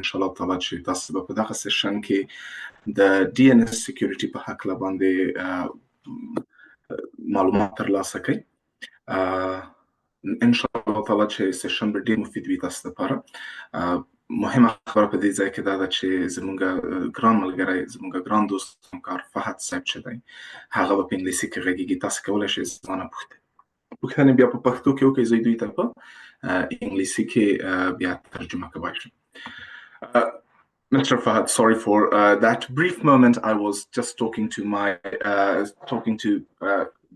شاء الله طلعت شي تاسو په دغه سیشن کې د DNS security په حق باندې معلومات ترلاسه کړئ. ان شاء الله طلعت شي سیشن به ډیر مفید وي تاسو لپاره. مهمه خبره په دې ځای کې دا ده چې زموږ ګران ملګری زموږ ګران دوست همکار فهد صاحب چې دی هغه په انګلیسي کې غږیږي. تاسو کولی شئ زمانه پوښتنې بیا په پښتو کې وکړئ، زه دوی ته په انګلیسي کې بیا ترجمه کولی شم. Mr. Fahd, sorry for that brief moment. I was just talking to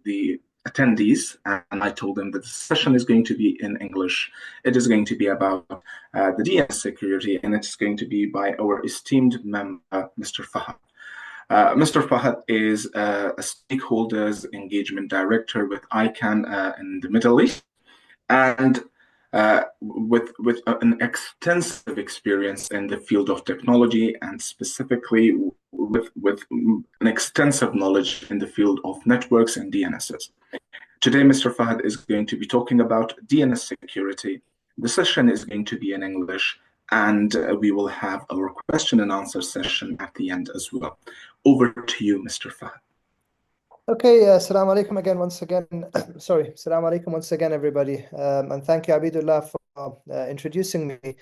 the attendees, and I told them that the session is going to be in English. It is going to be about the DNS security, and it's going to be by our esteemed member, Mr. Fahd. Mr. Fahd is a stakeholders engagement director with ICANN in the Middle East, and with an extensive experience in the field of technology, and specifically with an extensive knowledge in the field of networks and DNSs. Today, Mr. Fahd is going to be talking about DNS security. The session is going to be in English, and we will have our question and answer session at the end as well. Over to you, Mr. Fahd. Okay, assalamu alaikum again, once again. Sorry, assalamu alaikum once again, everybody. And thank you, Abidullah, for introducing me.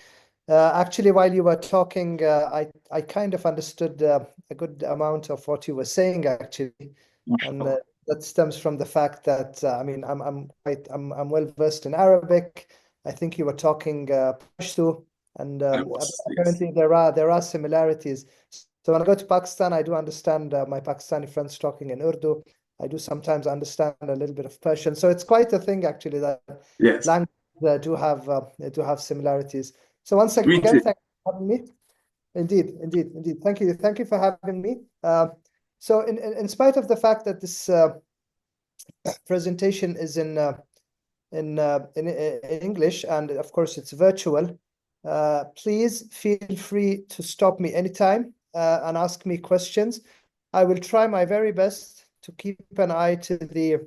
Actually, while you were talking, I kind of understood a good amount of what you were saying, actually. And that stems from the fact that, I mean, I'm well versed in Arabic. I think you were talking Pashto, and apparently there are similarities. So when I go to Pakistan, I do understand my Pakistani friends talking in Urdu. I do sometimes understand a little bit of Persian. So it's quite a thing, actually, that languages do have similarities. So once again, thank you for having me. Indeed. Thank you for having me. So in spite of the fact that this presentation is in English, and of course it's virtual, please feel free to stop me anytime and ask me questions. I will try my very best to keep an eye to the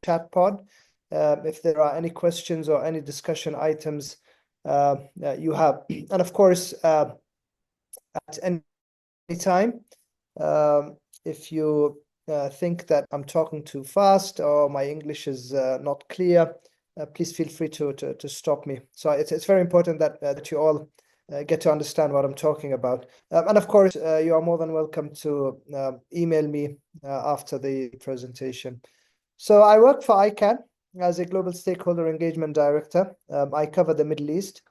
chat pod. If there are any questions or any discussion items you have. And of course, at any time, if you think that I'm talking too fast or my English is not clear, please feel free to stop me. So it's very important that you all get to understand what I'm talking about. And of course, you are more than welcome to email me after the presentation. So I work for ICANN as a Global Stakeholder Engagement Director. I cover the Middle East.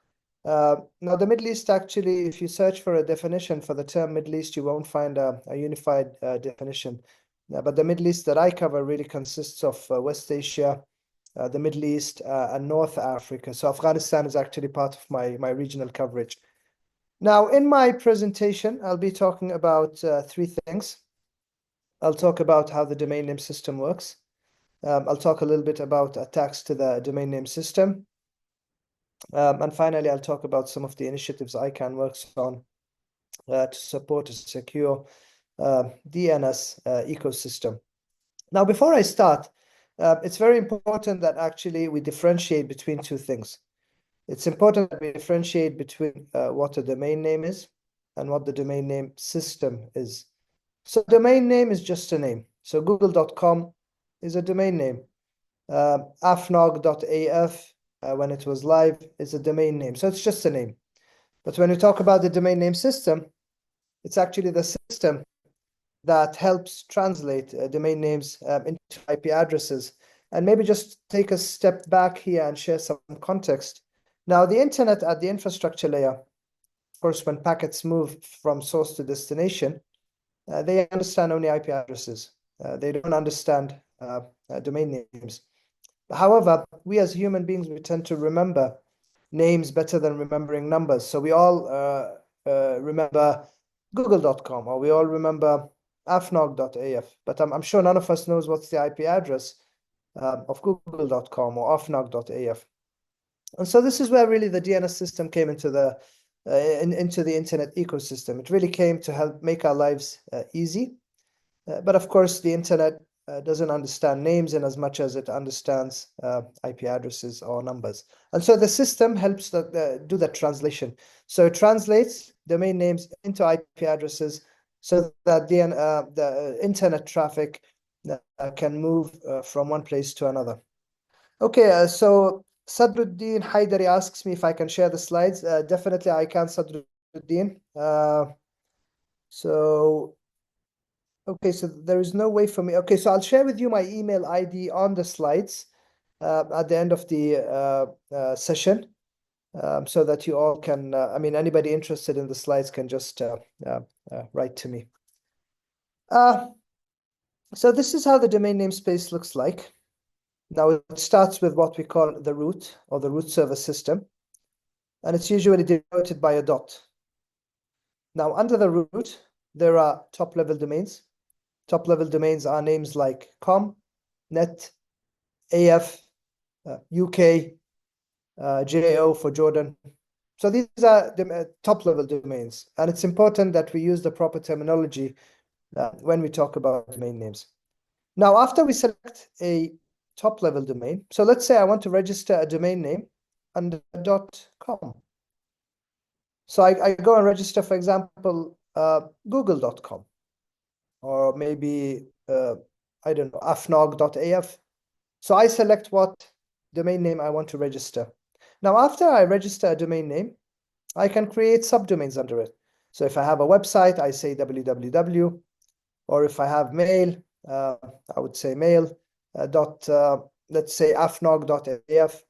Now, the Middle East, actually, if you search for a definition for the term Middle East, you won't find a unified definition. But the Middle East that I cover really consists of West Asia, the Middle East, and North Africa. So Afghanistan is actually part of my regional coverage. Now, in my presentation, I'll be talking about three things. I'll talk about how the domain name system works. I'll talk a little bit about attacks to the domain name system. And finally, I'll talk about some of the initiatives ICANN works on to support a secure DNS ecosystem. Now, before I start, it's very important that actually we differentiate between two things. It's important that we differentiate between what a domain name is and what the domain name system is. So domain name is just a name. So google.com is a domain name. afnog.af, when it was live, is a domain name. So it's just a name. But when we talk about the domain name system, it's actually the system that helps translate domain names into IP addresses. And maybe just take a step back here and share some context. Now, the internet at the infrastructure layer, of course, when packets move from source to destination, they understand only IP addresses. They don't understand domain names. However, we as human beings, we tend to remember names better than remembering numbers. So we all remember google.com, or we all remember afnog.af. But I'm sure none of us knows what's the IP address of google.com or afnog.af. And so this is where really the DNS system came into the internet ecosystem. It really came to help make our lives easy. But of course, the internet doesn't understand names in as much as it understands IP addresses or numbers. And so the system helps do that translation. So it translates domain names into IP addresses so that the internet traffic can move from one place to another. Okay, so Sadruddin Haidari asks me if I can share the slides. Definitely I can, Sadruddin. Okay, so there is no way for me. Okay, so I'll share with you my email ID on the slides at the end of the session, so that you all can, I mean, anybody interested in the slides can just write to me. So this is how the domain namespace looks like. Now it starts with what we call the root or the root server system, and it's usually denoted by a dot. Now under the root, there are top-level domains. Top-level domains are names like com, net, AF, UK, JO for Jordan. So these are top-level domains, and it's important that we use the proper terminology when we talk about domain names. Now, after we select a top-level domain, so let's say I want to register a domain name under .com. So I go and register, for example, google.com, or maybe, I don't know, afnog.af. So I select what domain name I want to register. Now, after I register a domain name, I can create subdomains under it. So if I have a website, I say www, or if I have mail, I would say mail let's say afnog.af,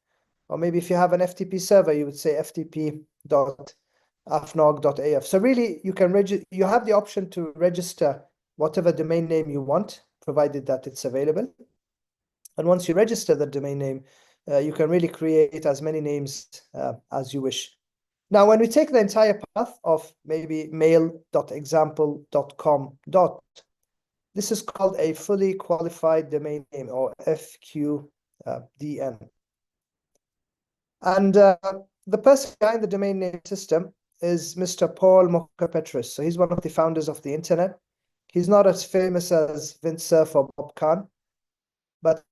or maybe if you have an FTP server, you would say ftp.afnog.af. So really, you have the option to register whatever domain name you want, provided that it's available. And once you register the domain name, you can really create as many names as you wish. Now, when we take the entire path of maybe mail.example.com. This is called a fully qualified domain name, or FQDN. And the person behind the domain name system is Mr. Paul Mocha-Petris. So he's one of the founders of the internet. He's not as famous as Vint Cerf or Bob Kahn, but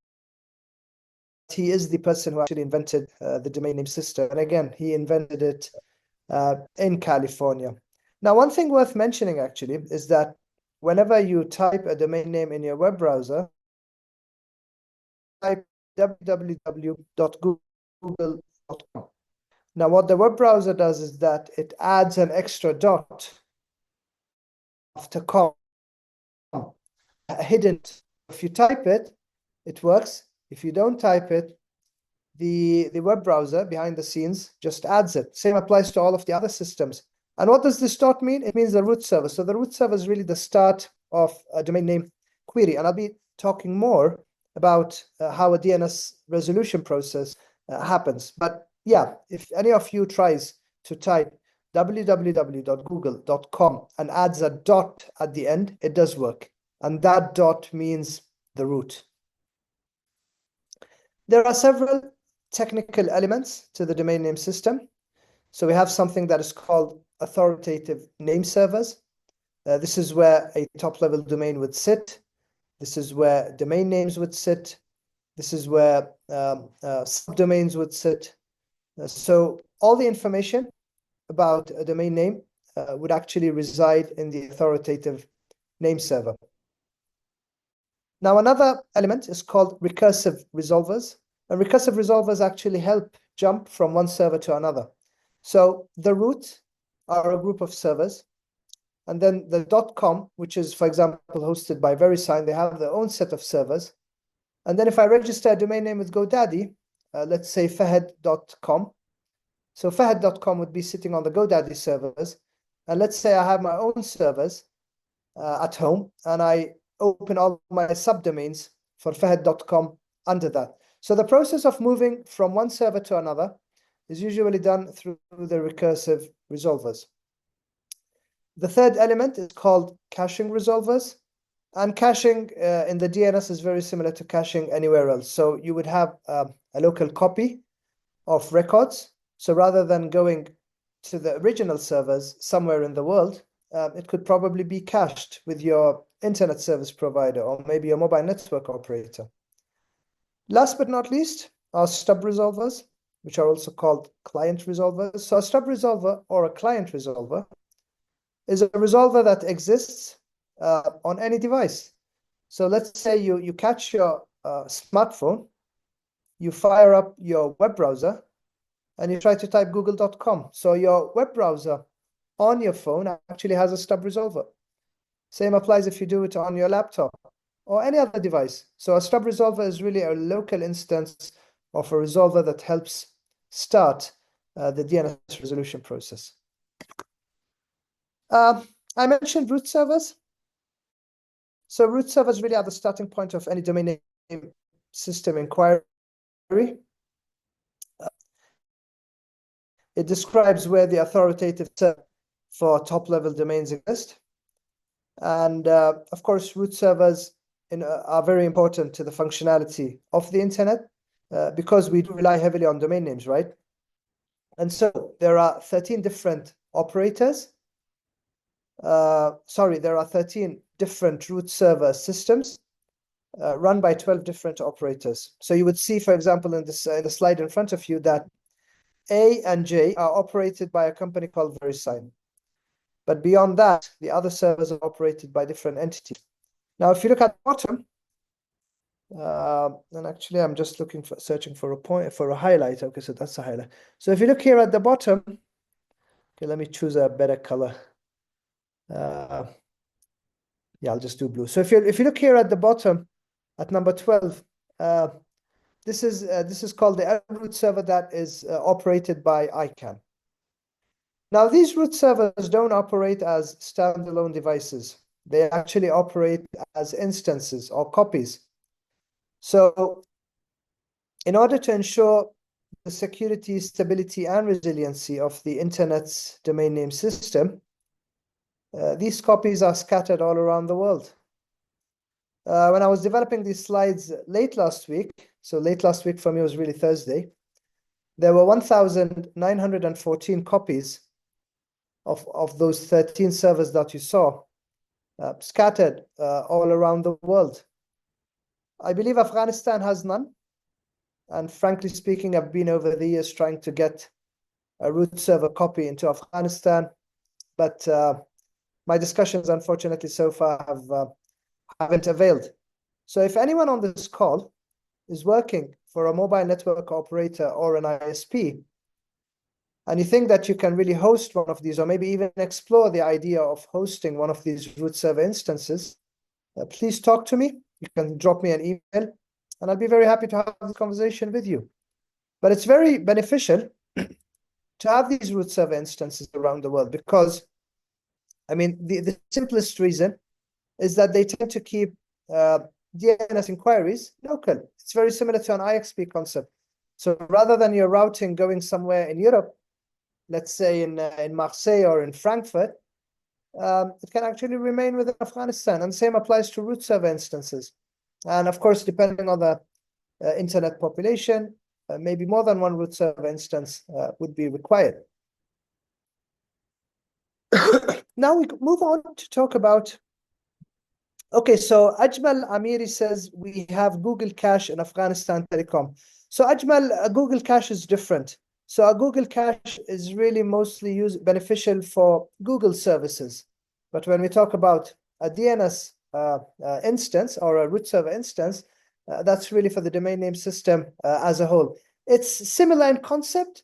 he is the person who actually invented the domain name system. And again, he invented it in California. Now, one thing worth mentioning actually is that whenever you type a domain name in your web browser, type www.google.com. Now, what the web browser does is that it adds an extra dot after com, hidden. If you type it, it works. If you don't type it, the web browser behind the scenes just adds it. Same applies to all of the other systems. And what does this dot mean? It means the root server. So the root server is really the start of a domain name query. And I'll be talking more about how a DNS resolution process happens. But yeah, if any of you tries to type www.google.com and adds a dot at the end, it does work. And that dot means the root. There are several technical elements to the domain name system. So we have something that is called authoritative name servers. This is where a top-level domain would sit. This is where domain names would sit. This is where subdomains would sit. So all the information about a domain name would actually reside in the authoritative name server. Now, another element is called recursive resolvers. And recursive resolvers actually help jump from one server to another. So the root are a group of servers. And then the .com, which is, for example, hosted by VeriSign, they have their own set of servers. And then if I register a domain name with GoDaddy, let's say Fahd.com. So Fahd.com would be sitting on the GoDaddy servers. And let's say I have my own servers at home, and I open all my subdomains for Fahd.com under that. So the process of moving from one server to another is usually done through the recursive resolvers. The third element is called caching resolvers. And caching in the DNS is very similar to caching anywhere else. So you would have a local copy of records. So rather than going to the original servers somewhere in the world, it could probably be cached with your internet service provider or maybe your mobile network operator. Last but not least, are stub resolvers, which are also called client resolvers. So a stub resolver or a client resolver is a resolver that exists on any device. So let's say you catch your smartphone, you fire up your web browser, and you try to type google.com. So your web browser on your phone actually has a stub resolver. Same applies if you do it on your laptop or any other device. So a stub resolver is really a local instance of a resolver that helps start the DNS resolution process. I mentioned root servers. So root servers really are the starting point of any domain name system inquiry. It describes where the authoritative server for top-level domains exist. And of course, root servers are very important to the functionality of the internet because we do rely heavily on domain names, right? And so there are 13 different operators. There are 13 different root server systems run by 12 different operators. So you would see, for example, in this the slide in front of you that A and J are operated by a company called VeriSign. But beyond that, the other servers are operated by different entities. Now, if you look at the bottom, and actually I'm just searching for a highlight. Okay, so that's a highlight. So if you look here at the bottom, okay, let me choose a better color. Yeah, I'll just do blue. So if you look here at the bottom, at number 12, this is called the root server that is operated by ICANN. Now, these root servers don't operate as standalone devices. They actually operate as instances or copies. So in order to ensure the security, stability, and resiliency of the internet's domain name system, these copies are scattered all around the world. When I was developing these slides late last week, so late last week for me was really Thursday, there were 1,914 copies of those 13 servers that you saw scattered all around the world. I believe Afghanistan has none. And frankly speaking, I've been over the years trying to get a root server copy into Afghanistan, but my discussions, unfortunately, so far haven't availed. So if anyone on this call is working for a mobile network operator or an ISP, and you think that you can really host one of these, or maybe even explore the idea of hosting one of these root server instances, please talk to me. You can drop me an email, and I'll be very happy to have this conversation with you. But it's very beneficial to have these root server instances around the world because, I mean, the simplest reason is that they tend to keep DNS inquiries local. It's very similar to an IXP concept. So rather than your routing going somewhere in Europe, let's say in Marseille or in Frankfurt, it can actually remain within Afghanistan. And the same applies to root server instances. And of course, depending on the internet population, maybe more than one root server instance would be required. Now we move on to talk about, okay, so Ajmal Amiri says we have Google Cache in Afghanistan Telecom. So Ajmal, Google Cache is different. So a Google Cache is really mostly beneficial for Google services. But when we talk about a DNS instance or a root server instance, that's really for the domain name system as a whole. It's similar in concept,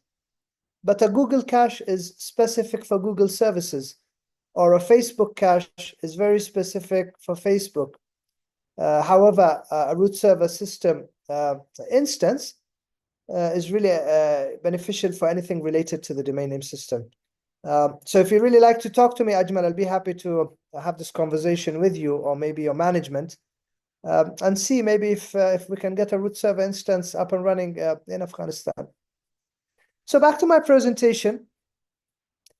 but a Google cache is specific for Google services, or a Facebook cache is very specific for Facebook. However, a root server system instance is really beneficial for anything related to the domain name system. So if you really like to talk to me, Ajmal, I'll be happy to have this conversation with you or maybe your management and see maybe if we can get a root server instance up and running in Afghanistan. So back to my presentation.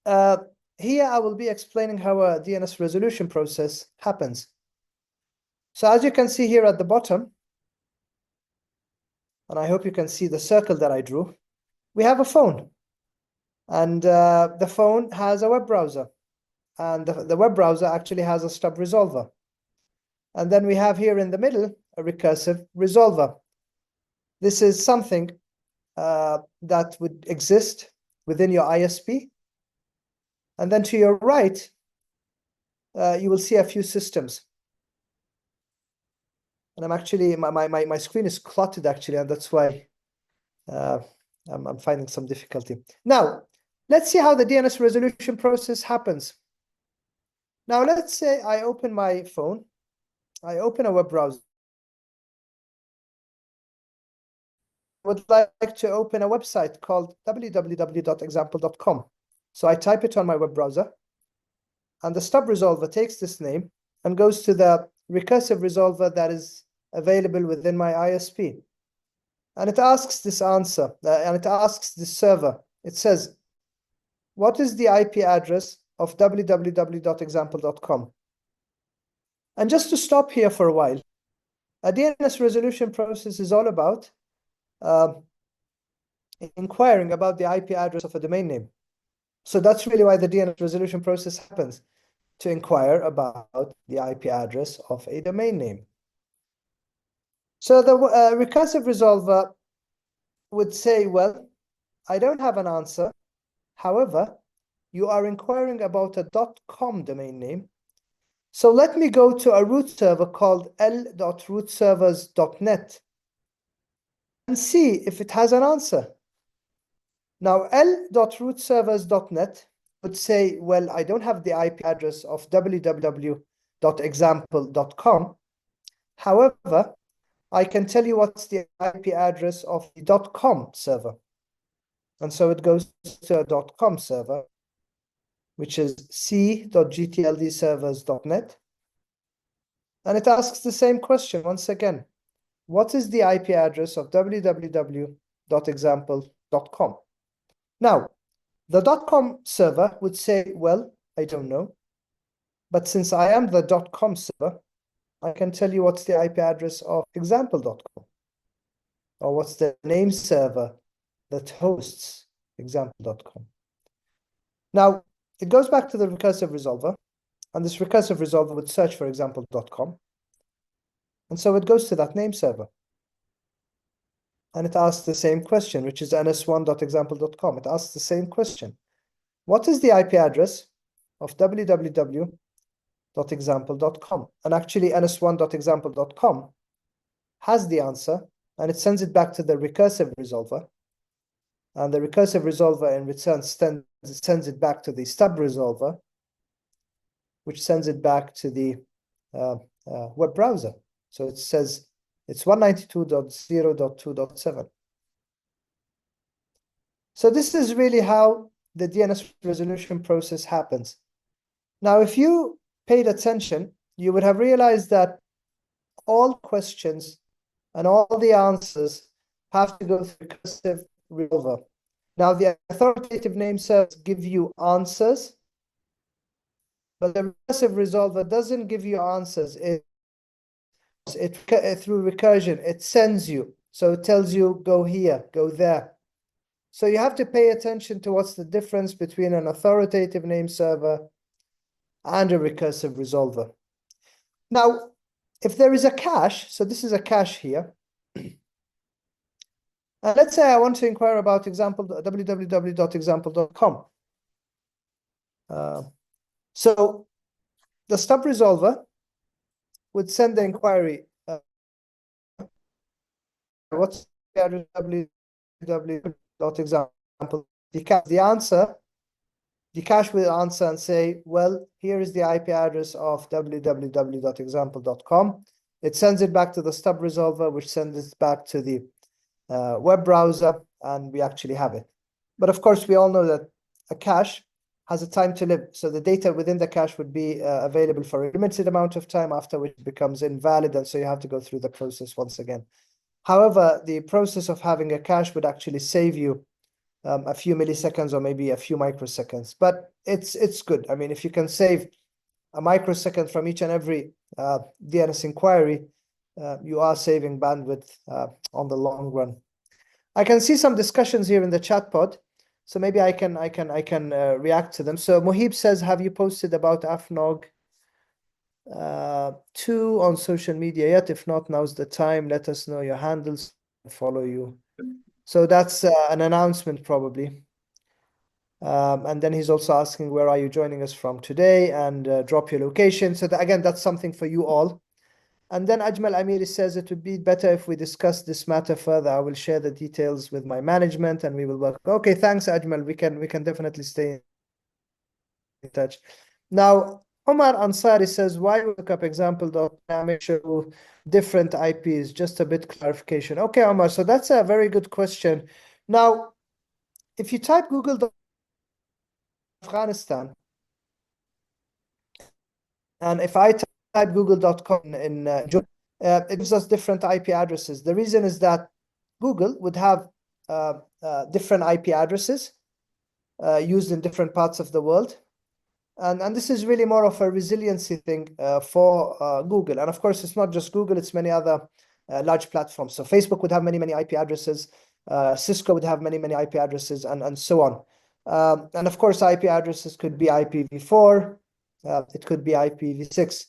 Here I will be explaining how a DNS resolution process happens. So as you can see here at the bottom, and I hope you can see the circle that I drew, we have a phone. And the phone has a web browser. and the web browser actually has a stub resolver. And then we have here in the middle a recursive resolver. This is something that would exist within your ISP. And then to your right, you will see a few systems. And I'm actually, my screen is cluttered actually, and that's why I'm finding some difficulty. Now, let's see how the DNS resolution process happens. Now, let's say I open my phone, I open a web browser. I would like to open a website called www.example.com. So I type it on my web browser, and the stub resolver takes this name and goes to the recursive resolver that is available within my ISP. And it asks this answer, and it asks this server. It says, what is the IP address of www.example.com? And just to stop here for a while, a DNS resolution process is all about inquiring about the IP address of a domain name. So that's really why the DNS resolution process happens, to inquire about the IP address of a domain name. So the recursive resolver would say, well, I don't have an answer. However, you are inquiring about a .com domain name. So let me go to a root server called l.rootservers.net and see if it has an answer. Now, l.rootservers.net would say, well, I don't have the IP address of www.example.com. However, I can tell you what's the IP address of the .com server. And so it goes to a .com server, which is c.gtldservers.net. And it asks the same question once again. What is the IP address of www.example.com? Now, the .com server would say, well, I don't know. But since I am the .com server, I can tell you what's the IP address of example.com, or what's the name server that hosts example.com. Now, it goes back to the recursive resolver, and this recursive resolver would search for example.com. And so it goes to that name server. And it asks the same question, which is ns1.example.com. It asks the same question. What is the IP address of www.example.com? And actually, ns1.example.com has the answer, and it sends it back to the recursive resolver. And the recursive resolver in return sends it back to the stub resolver, which sends it back to the web browser. So it says it's 192.0.2.7. So this is really how the DNS resolution process happens. Now, if you paid attention, you would have realized that all questions and all the answers have to go through recursive resolver. Now, the authoritative name servers give you answers, but the recursive resolver doesn't give you answers. Through recursion, it sends you. So it tells you, go here, go there. So you have to pay attention to what's the difference between an authoritative name server and a recursive resolver. Now, if there is a cache, so this is a cache here. Let's say I want to inquire about www.example.com. So the stub resolver would send the inquiry. What's the www.example? The answer, the cache will answer and say, well, here is the IP address of www.example.com. It sends it back to the stub resolver, which sends it back to the web browser, and we actually have it. But of course, we all know that a cache has a time to live. So the data within the cache would be available for a limited amount of time, after which it becomes invalid. And so you have to go through the process once again. However, the process of having a cache would actually save you a few milliseconds or maybe a few microseconds. But it's good. I mean, if you can save a microsecond from each and every DNS inquiry, you are saving bandwidth on the long run. I can see some discussions here in the chat pod. So maybe I can react to them. So Mohib says, have you posted about AFNOG 2 on social media yet? If not, now's the time. Let us know your handles, follow you. So that's an announcement probably. And then he's also asking, where are you joining us from today? And drop your location. So again, that's something for you all. And then Ajmal Amiri says, it would be better if we discuss this matter further. I will share the details with my management and we will work. Okay, thanks, Ajmal. We can definitely stay in touch. Now, Omar Ansari says, why look up example.dynamic show different IPs? Just a bit clarification. Okay, Omar, so that's a very good question. Now, if you type Google Afghanistan, and if I type google.com in it gives us different IP addresses. The reason is that Google would have different IP addresses used in different parts of the world. And this is really more of a resiliency thing for Google. And of course, it's not just Google, it's many other large platforms. So Facebook would have many, many IP addresses. Cisco would have many, many IP addresses and so on. And of course, IP addresses could be IPv4, it could be IPv6.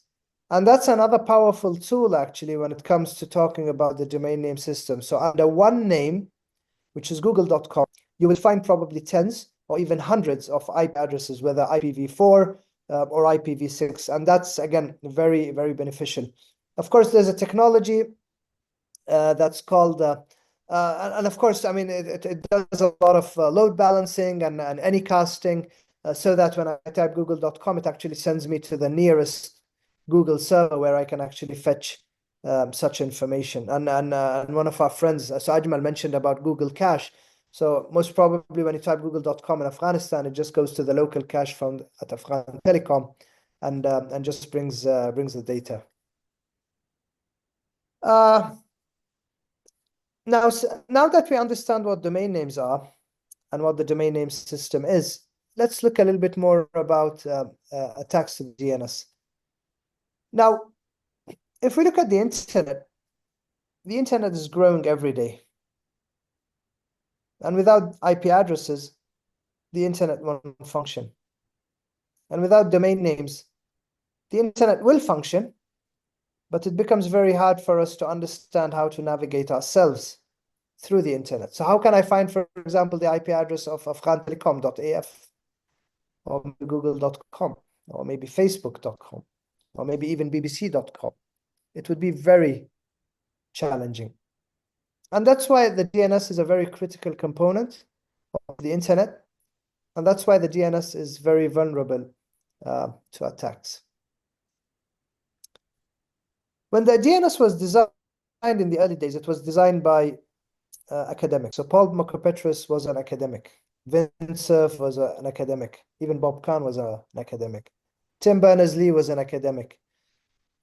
And that's another powerful tool, actually, when it comes to talking about the domain name system. So under one name, which is google.com, you will find probably tens or even hundreds of IP addresses, whether IPv4 or IPv6. And that's, again, very, very beneficial. Of course, there's a technology that's called, and of course, I mean, it does a lot of load balancing and anycasting, so that when I type google.com, it actually sends me to the nearest Google server where I can actually fetch such information. And one of our friends, so Ajmal, mentioned about Google Cache. So most probably when you type google.com in Afghanistan, it just goes to the local cache found at Afghan Telecom and just brings the data. Now that we understand what domain names are and what the domain name system is, let's look a little bit more about attacks to DNS. Now, if we look at the internet is growing every day. And without IP addresses, the internet won't function. And without domain names, the internet will function, but it becomes very hard for us to understand how to navigate ourselves through the internet. So how can I find, for example, the IP address of afghantelecom.af or google.com or maybe facebook.com or maybe even bbc.com? It would be very challenging. And that's why the DNS is a very critical component of the internet. And that's why the DNS is very vulnerable to attacks. When the DNS was designed in the early days, it was designed by academics. So Paul Mokopetros was an academic. Vint Cerf was an academic. Even Bob Kahn was an academic. Tim Berners-Lee was an academic.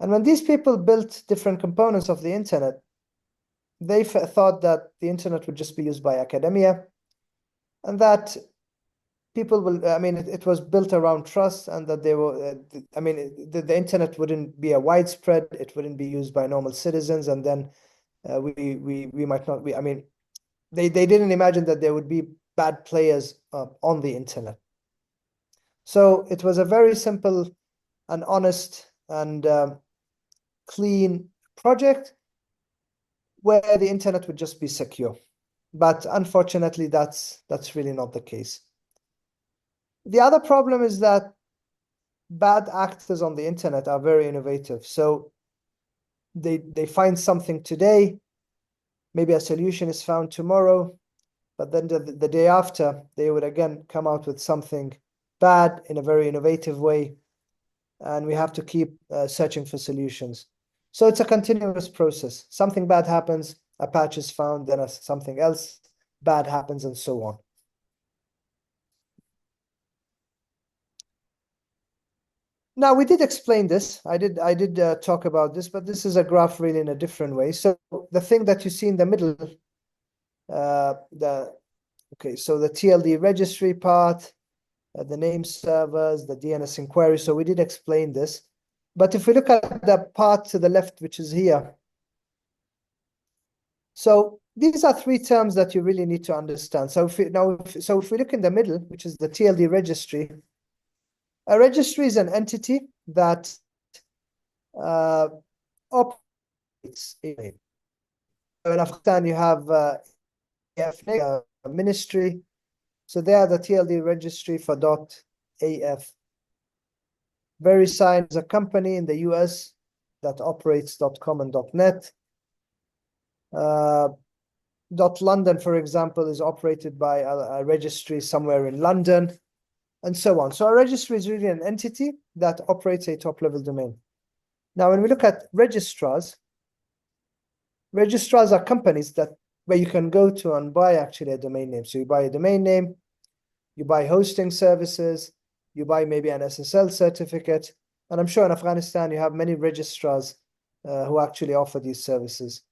And when these people built different components of the internet, they thought that the internet would just be used by academia and that people will, I mean, it was built around trust and that they were, I mean, the internet wouldn't be a widespread, it wouldn't be used by normal citizens. And then we might not, I mean, they didn't imagine that there would be bad players on the internet. So it was a very simple and honest and clean project where the internet would just be secure. But unfortunately, that's really not the case. The other problem is that bad actors on the internet are very innovative. So they find something today, maybe a solution is found tomorrow, but then the day after, they would again come out with something bad in a very innovative way. And we have to keep searching for solutions. So it's a continuous process. Something bad happens, a patch is found, then something else bad happens, and so on. Now, we did explain this. I did talk about this, but this is a graph really in a different way. So the thing that you see in the middle, okay, so the TLD registry part, the name servers, the DNS inquiry. So we did explain this. But if we look at the part to the left, which is here, So these are three terms that you really need to understand. So if we look in the middle, which is the TLD registry, a registry is an entity that operates. So in Afghanistan, you have a ministry. So they are the TLD registry for .af. VeriSign is a company in the US that operates .com and .net. .London, for example, is operated by a registry somewhere in London, and so on. So a registry is really an entity that operates a top-level domain. Now, when we look at registrars are companies where you can go to and buy actually a domain name. So you buy a domain name, you buy hosting services, you buy maybe an SSL certificate, and I'm sure in Afghanistan you have many registrars who actually offer these services.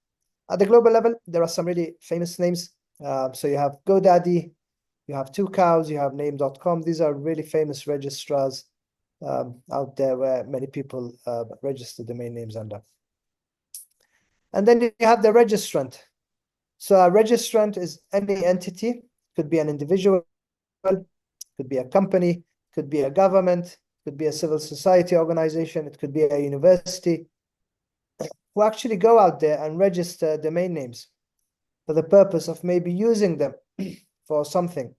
At the global level, there are some really famous names. So you have GoDaddy, you have 2Cows, you have Name.com. These are really famous registrars out there where many people register domain names under. And then you have the registrant. So a registrant is any entity, could be an individual, could be a company, could be a government, could be a civil society organization, it could be a university, who actually go out there and register domain names for the purpose of maybe using them for something.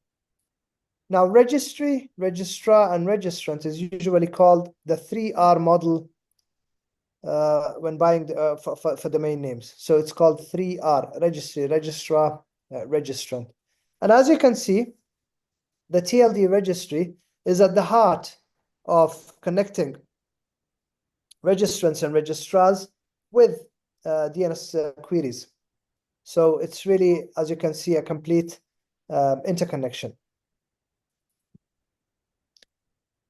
Now, registry, registrar, and registrant is usually called the 3R model when buying for domain names. So it's called 3R, registry, registrar, registrant. And as you can see, the TLD registry is at the heart of connecting registrants and registrars with DNS queries. So it's really, as you can see, a complete interconnection.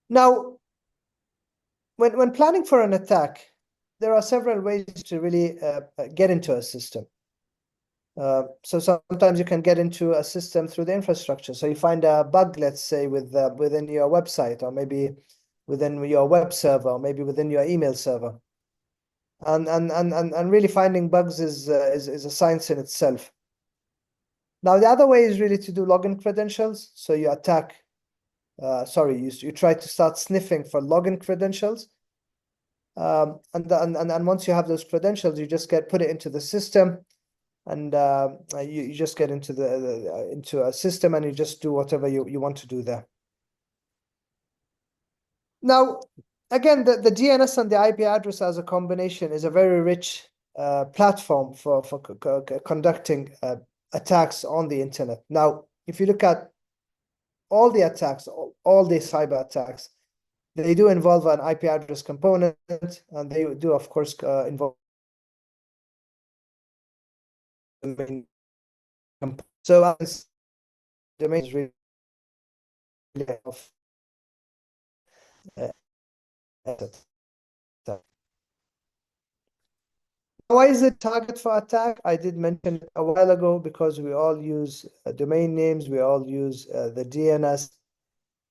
Now, when planning for an attack, there are several ways to really get into a system. So sometimes you can get into a system through the infrastructure. So you find a bug, let's say, within your website, or maybe within your web server, or maybe within your email server. And really finding bugs is a science in itself. Now, the other way is really to do login credentials. So you attack, you try to start sniffing for login credentials. And once you have those credentials, you just put it into the system, and you just get into a system, and you just do whatever you want to do there. Now, again, the DNS and the IP address as a combination is a very rich platform for conducting attacks on the internet. Now, if you look at all the attacks, all the cyber attacks, they do involve an IP address component, and they do, of course, involve domain. So domain is really of why is it target for attack? I did mention it a while ago, because we all use domain names, we all use the DNS,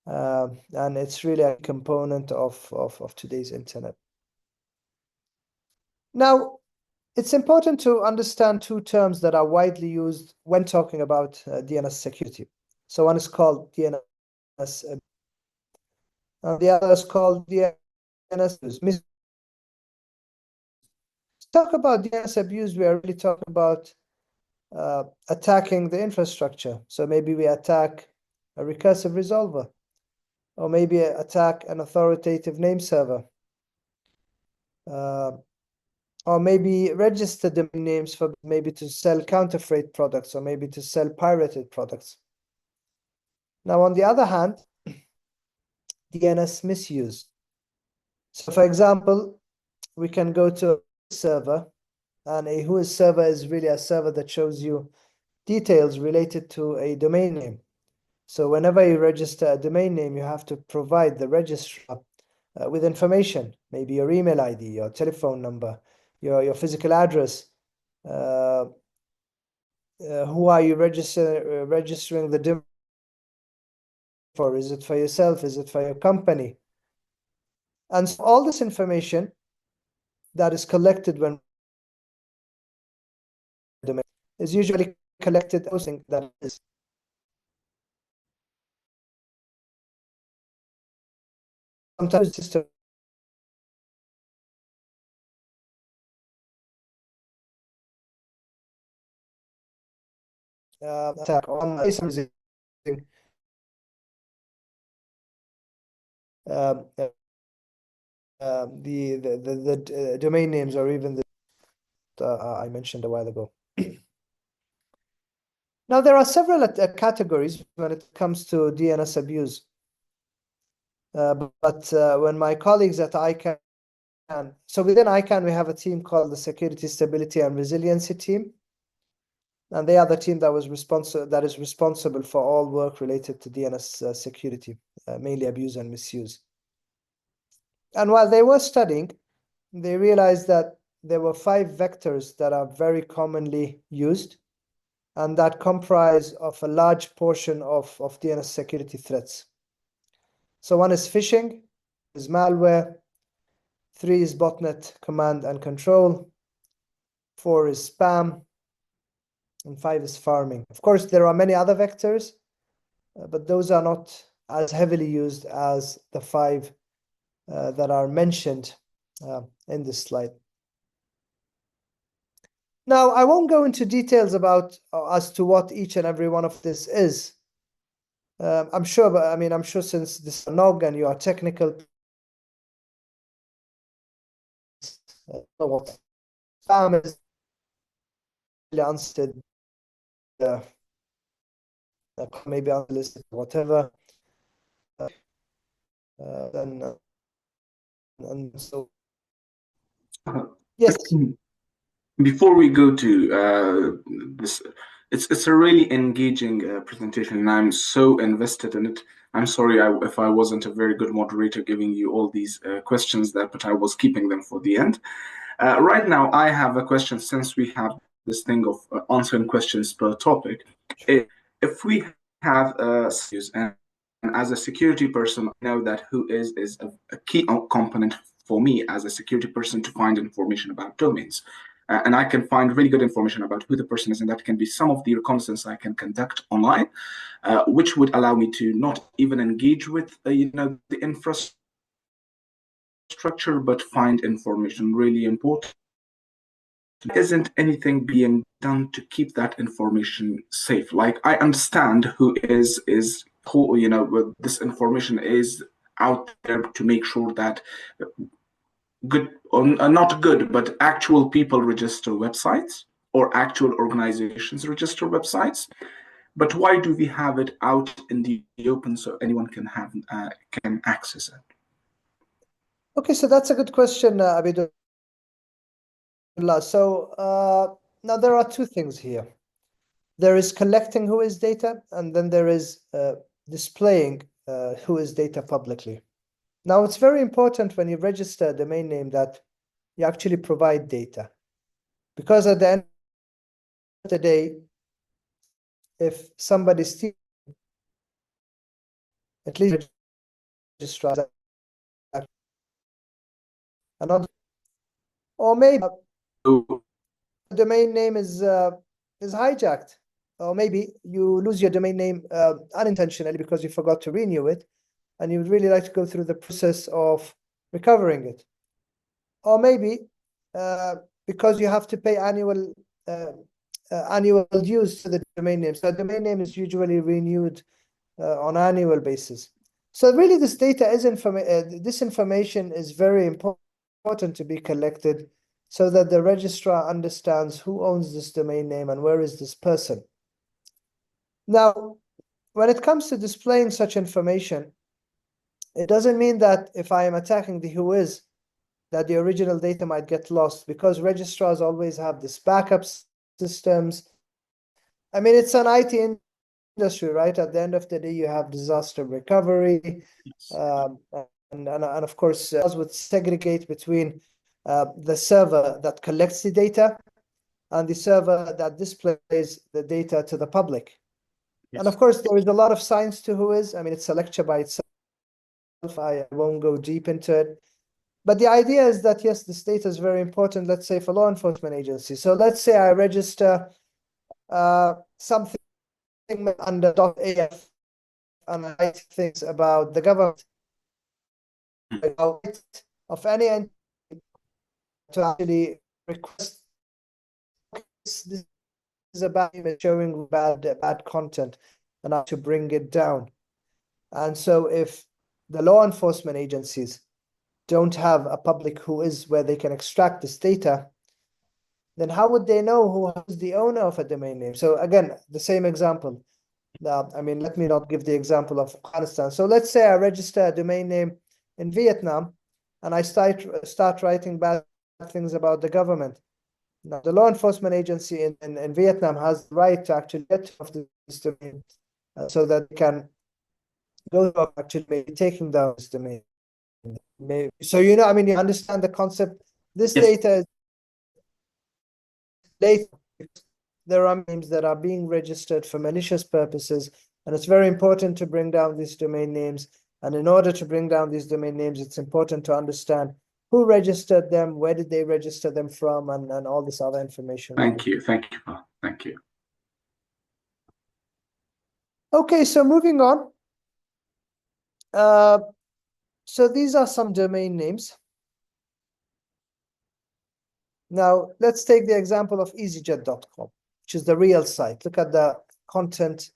and it's really a component of today's internet. Now, it's important to understand two terms that are widely used when talking about DNS security. So one is called DNS, and the other is called DNS abuse. Talk about DNS abuse, we are really talking about attacking the infrastructure. So maybe we attack a recursive resolver, or maybe attack an authoritative name server, or maybe register domain names for maybe to sell counterfeit products, or maybe to sell pirated products. Now, on the other hand, DNS misuse. So, for example, we can go to a server, and a whois server is really a server that shows you details related to a domain name. So whenever you register a domain name, you have to provide the registrar with information, maybe your email ID, your telephone number, your physical address. Who are you registering the domain for? Is it for yourself? Is it for your company? And so all this information that is collected when domain is usually collected hosting that is. Sometimes system attack on the domain names, or even the I mentioned a while ago. Now, there are several categories when it comes to DNS abuse. But when my colleagues at ICANN, so within ICANN, we have a team called the Security, Stability, and Resiliency team. And they are the team that is responsible for all work related to DNS security, mainly abuse and misuse. And while they were studying, they realized that there were 5 vectors that are very commonly used and that comprise of a large portion of DNS security threats. So 1 is phishing, is malware, 3 is botnet command and control, 4 is spam, and 5 is farming. Of course, there are many other vectors, but those are not as heavily used as the 5 that are mentioned in this slide. Now, I won't go into details about as to what each and every one of this is. I'm sure, but I'm sure since this is a NOG and you are technical, what spam is unlisted, maybe unlisted, whatever. And so, yes. Before we go to this, it's a really engaging presentation, and I'm so invested in it. I'm sorry if I wasn't a very good moderator giving you all these questions there, but I was keeping them for the end. Right now, I have a question, since we have this thing of answering questions per topic. If we have and as a security person, I know that who is a key component for me as a security person to find information about domains. And I can find really good information about who the person is, and that can be some of the reconnaissance I can conduct online, which would allow me to not even engage with the infrastructure, but find information really important. Isn't anything being done to keep that information safe? Like, I understand who this information is out there to make sure that good, or not good, but actual people register websites, or actual organizations register websites. But why do we have it out in the open so anyone can access it? Okay, so that's a good question, Abidullah. So now there are 2 things here. There is collecting WHOIS data, and then there is displaying WHOIS data publicly. Now, it's very important when you register a domain name that you actually provide data, because at the end of the day, if somebody steals, at least register another, or maybe the domain name is hijacked, or maybe you lose your domain name unintentionally because you forgot to renew it, and you would really like to go through the process of recovering it. Or maybe because you have to pay annual dues to the domain name. So the domain name is usually renewed on an annual basis. So really, this data is this information is very important to be collected, so that the registrar understands who owns this domain name and where is this person. Now, when it comes to displaying such information, it doesn't mean that if I am attacking the WHOIS, that the original data might get lost, because registrars always have this backup systems. It's an IT industry, right? At the end of the day, you have disaster recovery. Yes. And of course, would segregate between the server that collects the data and the server that displays the data to the public. Yes. And of course, there is a lot of science to WHOIS. It's a lecture by itself. I won't go deep into it. But the idea is that, yes, this data is very important, let's say, for law enforcement agencies. So let's say I register something under .af and I write things about the government of any entity to actually request this is about showing bad content and how to bring it down. And so if the law enforcement agencies don't have a public who is where they can extract this data, then how would they know who is the owner of a domain name? So again, the same example. I mean, let me not give the example of Afghanistan. So let's say I register a domain name in Vietnam and I start writing bad things about the government. Now, the law enforcement agency in Vietnam has the right to actually get off this domain so that they can go to actually maybe taking down this domain. Maybe. So, you know, I mean, you understand the concept. This data is data. There are names that are being registered for malicious purposes, and it's very important to bring down these domain names. And in order to bring down these domain names, it's important to understand who registered them, where did they register them from, and all this other information. Thank you. Thank you. Okay, so moving on. So these are some domain names. Now, let's take the example of easyjet.com, which is the real site. Look at the content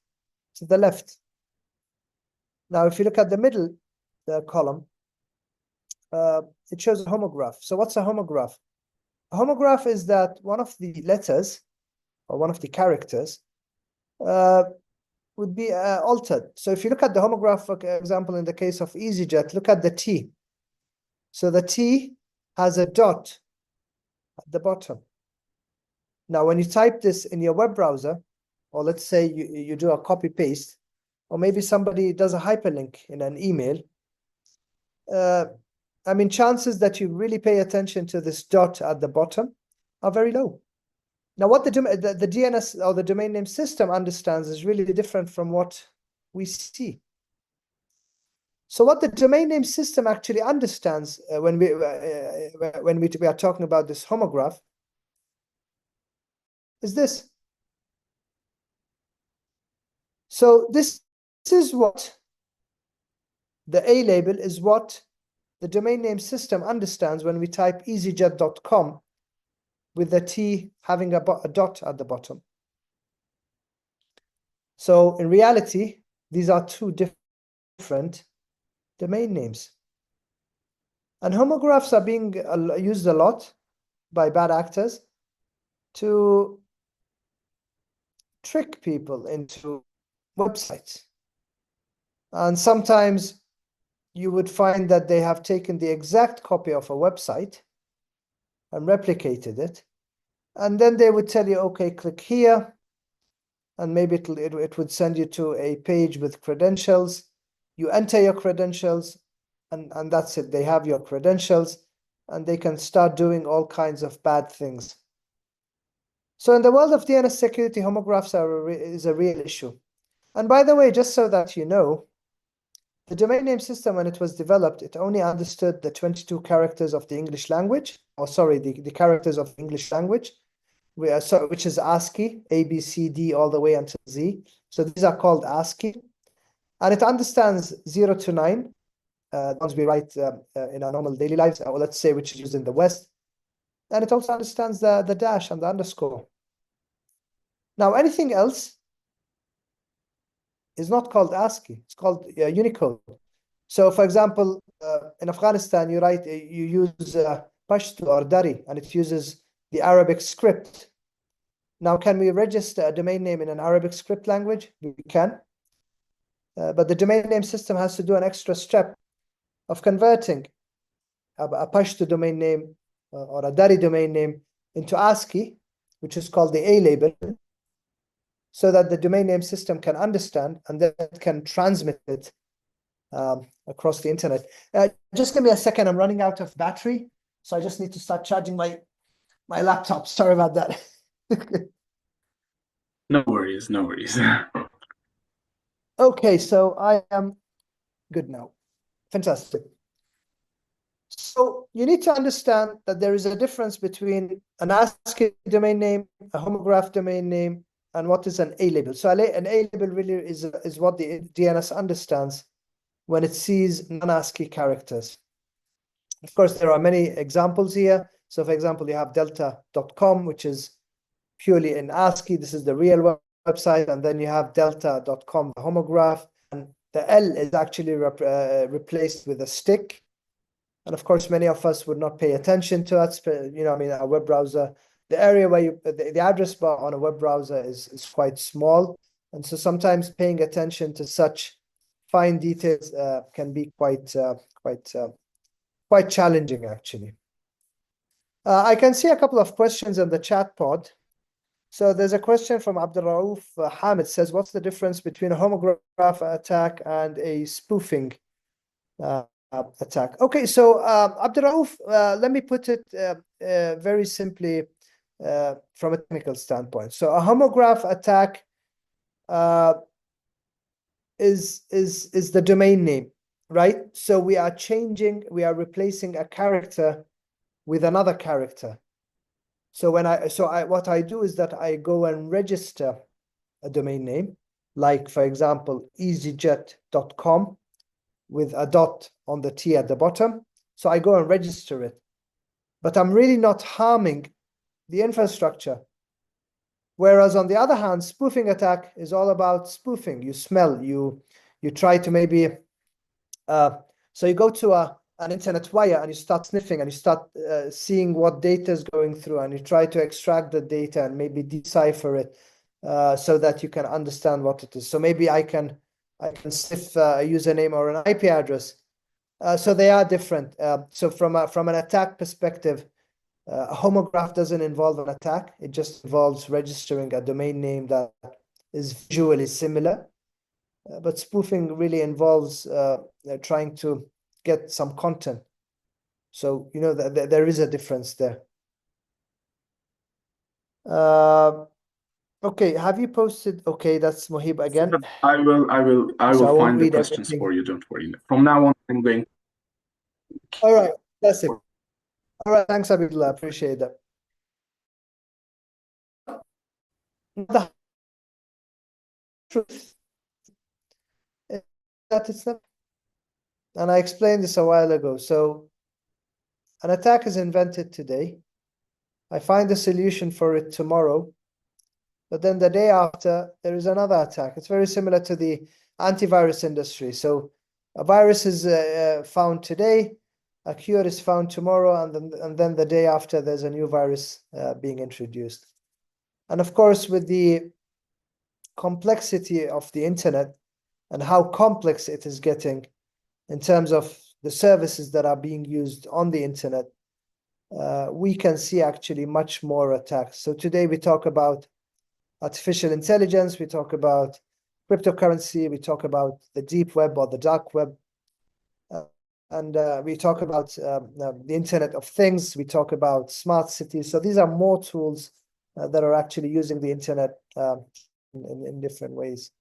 to the left. Now, if you look at the middle column, it shows a homograph. So what's a homograph? A homograph is that one of the letters or one of the characters would be altered. So if you look at the homograph, for example, in the case of EasyJet, look at the T. So the T has a dot at the bottom. Now, when you type this in your web browser, or let's say you do a copy paste, or maybe somebody does a hyperlink in an email, I mean, chances that you really pay attention to this dot at the bottom are very low. Now, what the DNS or the domain name system understands is really different from what we see. So what the domain name system actually understands when we are talking about this homograph is this. So this is what the A label is what the domain name system understands when we type easyjet.com with the T having a dot at the bottom. So in reality, these are two different domain names. And homographs are being used a lot by bad actors to trick people into websites. And sometimes you would find that they have taken the exact copy of a website and replicated it. And then they would tell you, okay, click here. And maybe it would send you to a page with credentials. You enter your credentials, and that's it. They have your credentials, and they can start doing all kinds of bad things. So in the world of DNS security, homographs is a real issue. And by the way, just so that you know, the domain name system, when it was developed, it only understood the 22 characters of the English language, or sorry, the characters of the English language, which is ASCII, A, B, C, D, all the way until Z. So these are called ASCII. And it understands 0 to 9, the ones we write in our normal daily lives, or let's say which is used in the West. And it also understands the dash and the underscore. Now, anything else is not called ASCII. It's called Unicode. So, for example, in Afghanistan, you use Pashto or Dari, and it uses the Arabic script. Now, can we register a domain name in an Arabic script language? We can. But the domain name system has to do an extra step of converting a Pashto domain name or a Dari domain name into ASCII, which is called the A label, so that the domain name system can understand and then it can transmit it across the internet. Just give me a second. I'm running out of battery, so I just need to start charging my laptop. Sorry about that. No worries, no worries. Okay, so I am good now. Fantastic. So you need to understand that there is a difference between an ASCII domain name, a homograph domain name, and what is an A label. So an A label really is what the DNS understands when it sees non-ASCII characters. Of course, there are many examples here. So for example, you have delta.com, which is purely in ASCII. This is the real website. And then you have delta.com, the homograph. And the L is actually replaced with a stick. And of course, many of us would not pay attention to it. You know, I mean, a web browser, the area where the address bar on a web browser is quite small. And so sometimes paying attention to such fine details can be quite challenging, actually. I can see a couple of questions in the chat pod. So there's a question from Abdullah Hamid says, what's the difference between a homograph attack and a spoofing attack? Okay, so Abdullah, let me put it very simply from a technical standpoint. So a homograph attack is the domain name, right? So we are replacing a character with another character. So what I do is that I go and register a domain name, like for example, easyjet.com with a dot on the T at the bottom. So I go and register it, but I'm really not harming the infrastructure. Whereas on the other hand, spoofing attack is all about spoofing. You try to maybe, so you go to an internet wire and you start sniffing and you start seeing what data is going through, and you try to extract the data and maybe decipher it so that you can understand what it is. So maybe I can sniff a username or an IP address. So they are different. So from an attack perspective, a homograph doesn't involve an attack. It just involves registering a domain name that is visually similar. But spoofing really involves trying to get some content. So, you know, there is a difference there. Okay, have you posted? Okay, that's Mohib again. I will find the questions for you. Don't worry. From now on, I'm going. All right, that's it. All right, thanks, Abidullah. Appreciate that. The truth is that it's not, and I explained this a while ago. So an attack is invented today. I find a solution for it tomorrow. But then the day after, there is another attack. It's very similar to the antivirus industry. So a virus is found today, a cure is found tomorrow, and then the day after, there's a new virus being introduced. And of course, with the complexity of the internet and how complex it is getting in terms of the services that are being used on the internet, we can see actually much more attacks. So today we talk about artificial intelligence, we talk about cryptocurrency, we talk about the deep web or the dark web, and we talk about the Internet of Things, we talk about smart cities. So these are more tools that are actually using the internet in different ways.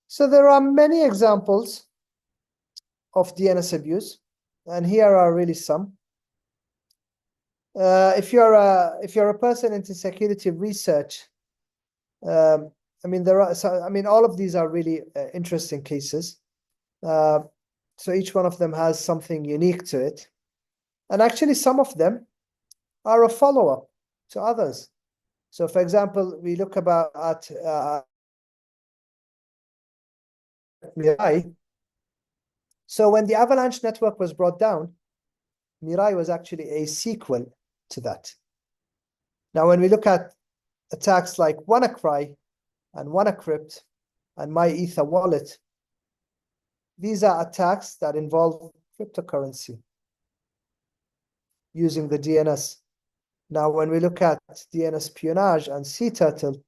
So there are many examples of DNS abuse, and here are really some. If you're a person into security research, I mean all of these are really interesting cases. So each one of them has something unique to it, and actually some of them are a follow-up to others. So, for example, we look at Mirai. So when the Avalanche network was brought down, Mirai was actually a sequel to that. Now, when we look at attacks like WannaCry and WannaCrypt and MyEther Wallet, these are attacks that involve cryptocurrency using the DNS. Now, when we look at DNS espionage and sea turtle,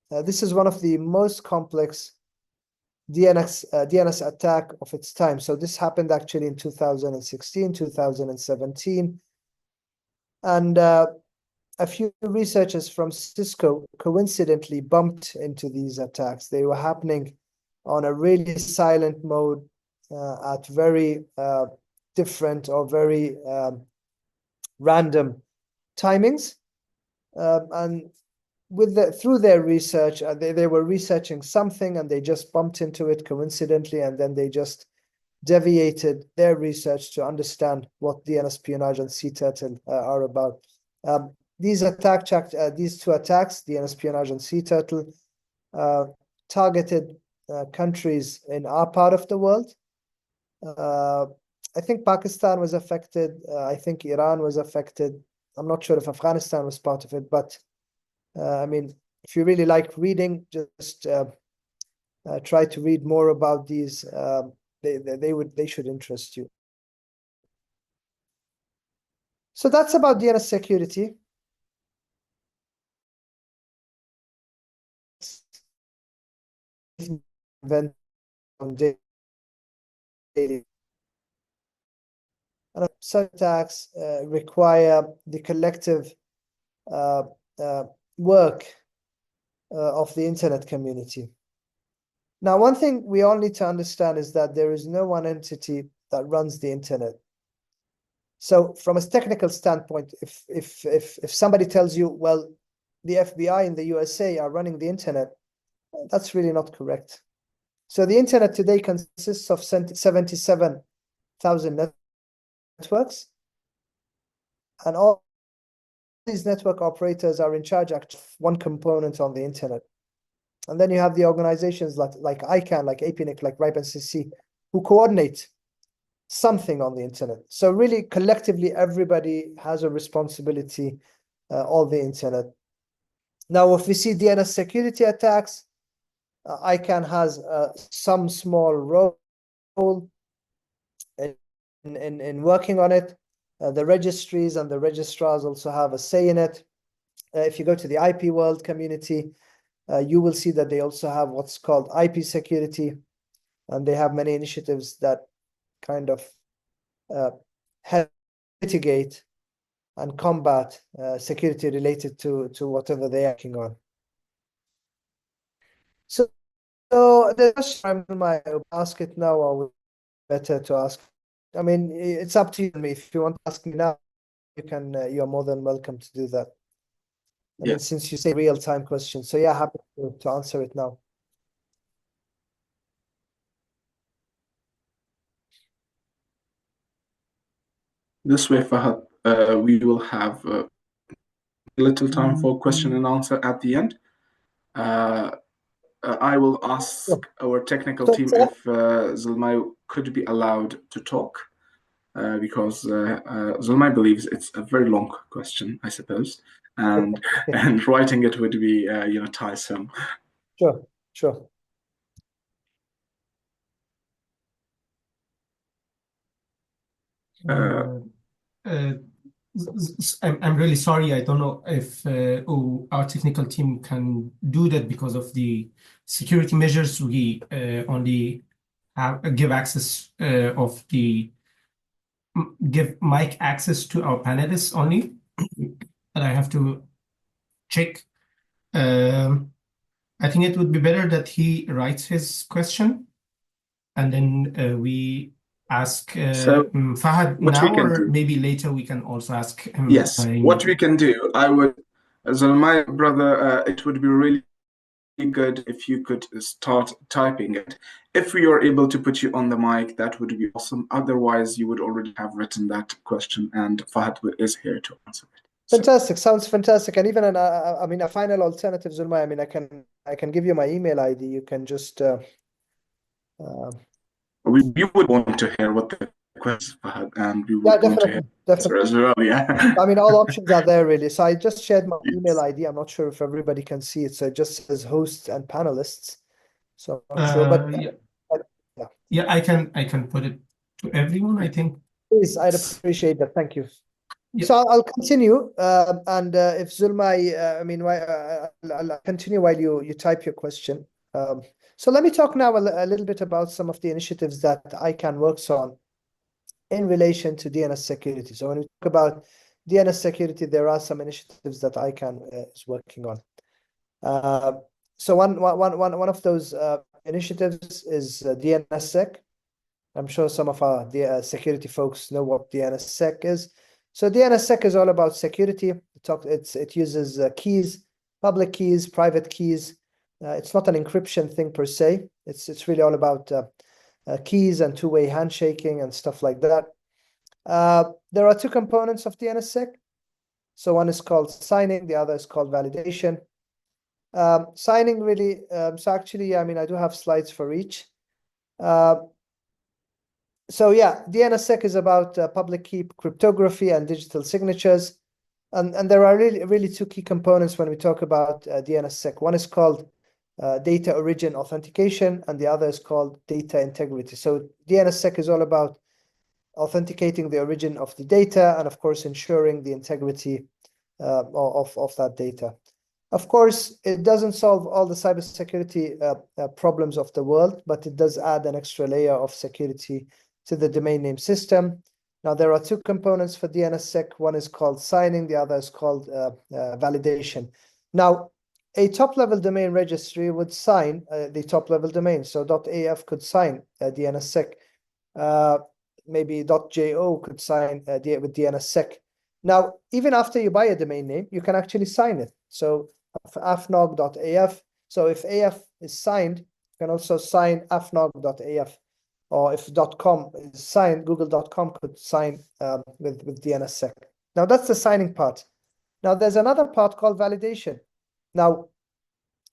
this is one of the most complex DNS attack of its time. So this happened actually in 2016, 2017. And a few researchers from Cisco coincidentally bumped into these attacks. They were happening on a really silent mode at very different or very random timings. And through their research, they were researching something and they just bumped into it coincidentally, and then they just deviated their research to understand what DNS espionage and sea turtle are about. These two attacks, DNS espionage and sea turtle, targeted countries in our part of the world. I think Pakistan was affected. I think Iran was affected. I'm not sure if Afghanistan was part of it, but I mean, if you really like reading, just try to read more about these. They should interest you. So that's about DNS security. Event on daily. And such attacks require the collective work of the internet community. Now, one thing we all need to understand is that there is no one entity that runs the internet. So from a technical standpoint, if somebody tells you, well, the FBI in the USA are running the internet, that's really not correct. So the internet today consists of 77,000 networks, and all these network operators are in charge of one component on the internet. And then you have the organizations like ICANN, like APNIC, like RIPE-NCC, who coordinate something on the internet. So really, collectively, everybody has a responsibility on the internet. Now, if we see DNS security attacks, ICANN has some small role in working on it. The registries and the registrars also have a say in it. If you go to the IP world community, you will see that they also have what's called IP security, and they have many initiatives that kind of help mitigate and combat security related to whatever they're working on. So the question I might ask it now, or better to ask. I mean, it's up to you. If you want to ask me now, you can. You're more than welcome to do that. I mean, since you say real-time question, so yeah, happy to answer it now. This way, Fahad, we will have a little time for question and answer at the end. I will ask our technical team if Zulmay could be allowed to talk, because Zulmay believes it's a very long question, I suppose, and writing it would be tiresome. Sure. I'm really sorry. I don't know if our technical team can do that because of the security measures. We only give mic access to our panelists only, and I have to check. I think it would be better that he writes his question, and then we ask Fahd now, or maybe later we can also ask him. Yes, what we can do, my brother, it would be really good if you could start typing it. If we are able to put you on the mic, that would be awesome. Otherwise, you would already have written that question, and Fahd is here to answer it. Fantastic, sounds fantastic. And even a final alternative, Zulmay. I mean, I can give you my email ID. You can just. We would want to hear what the question, Fahd, and we would want to hear definitely as well. Yeah. I mean, all options are there really. So I just shared my email ID. I'm not sure if everybody can see it. So it just says hosts and panelists. So I'm not sure, but yeah, I can put it to everyone, I think. Please, I'd appreciate that. Thank you. Yeah. So I'll continue, and if Zulmay, I'll continue while you type your question. So let me talk now a little bit about some of the initiatives that ICANN works on in relation to DNS security. So when we talk about DNS security, there are some initiatives that ICANN is working on. So one of those initiatives is DNS Sec. I'm sure some of our security folks know what DNS Sec is. So DNSSEC is all about security. It uses keys, public keys, private keys. It's not an encryption thing per se. It's really all about keys and two-way handshaking and stuff like that. There are two components of DNSSEC. So one is called signing, the other is called validation. Signing really, so actually, I mean, I do have slides for each. So yeah, DNSSEC is about public key cryptography and digital signatures. And there are really two key components when we talk about DNSSEC. One is called data origin authentication, and the other is called data integrity. So DNSSEC is all about authenticating the origin of the data and, of course, ensuring the integrity of that data. Of course, it doesn't solve all the cybersecurity problems of the world, but it does add an extra layer of security to the domain name system. Now, there are two components for DNSSEC. One is called signing, the other is called validation. Now, a top-level domain registry would sign the top-level domain. So .af could sign DNSSEC. Maybe .jo could sign with DNSSEC. Now, even after you buy a domain name, you can actually sign it. So afnog.af. So if AF is signed, you can also sign afnog.af. Or if .com is signed, google.com could sign with DNSSEC. Now, that's the signing part. Now, there's another part called validation. Now,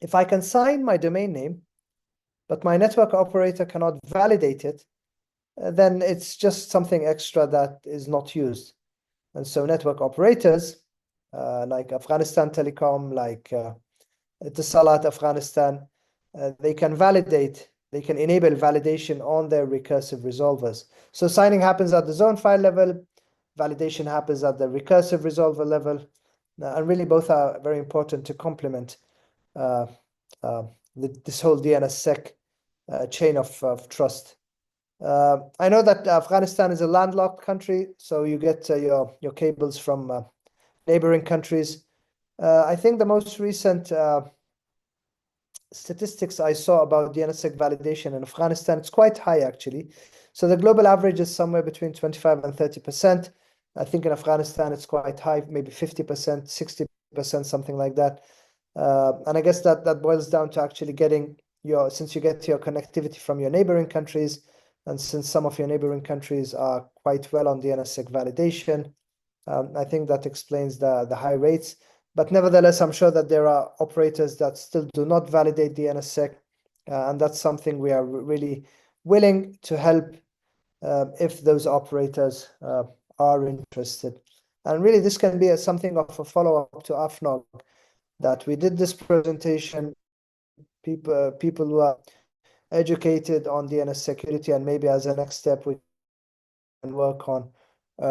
if I can sign my domain name, but my network operator cannot validate it, then it's just something extra that is not used. And so network operators like Afghanistan Telecom, like Etisalat Afghanistan, they can enable validation on their recursive resolvers. So signing happens at the zone file level, validation happens at the recursive resolver level, and really both are very important to complement this whole DNSSEC chain of trust. I know that Afghanistan is a landlocked country, so you get your cables from neighboring countries. I think the most recent statistics I saw about DNSSEC validation in Afghanistan, it's quite high actually. So the global average is somewhere between 25 and 30%. I think in Afghanistan it's quite high, maybe 50%, 60%, something like that. And I guess that boils down to actually getting since you get your connectivity from your neighboring countries, and since some of your neighboring countries are quite well on DNSSEC validation, I think that explains the high rates. But nevertheless, I'm sure that there are operators that still do not validate DNSSEC, and that's something we are really willing to help if those operators are interested. And really, this can be something of a follow-up to AFNOG, that we did this presentation. People who are educated on DNS security, and maybe as a next step, we can work on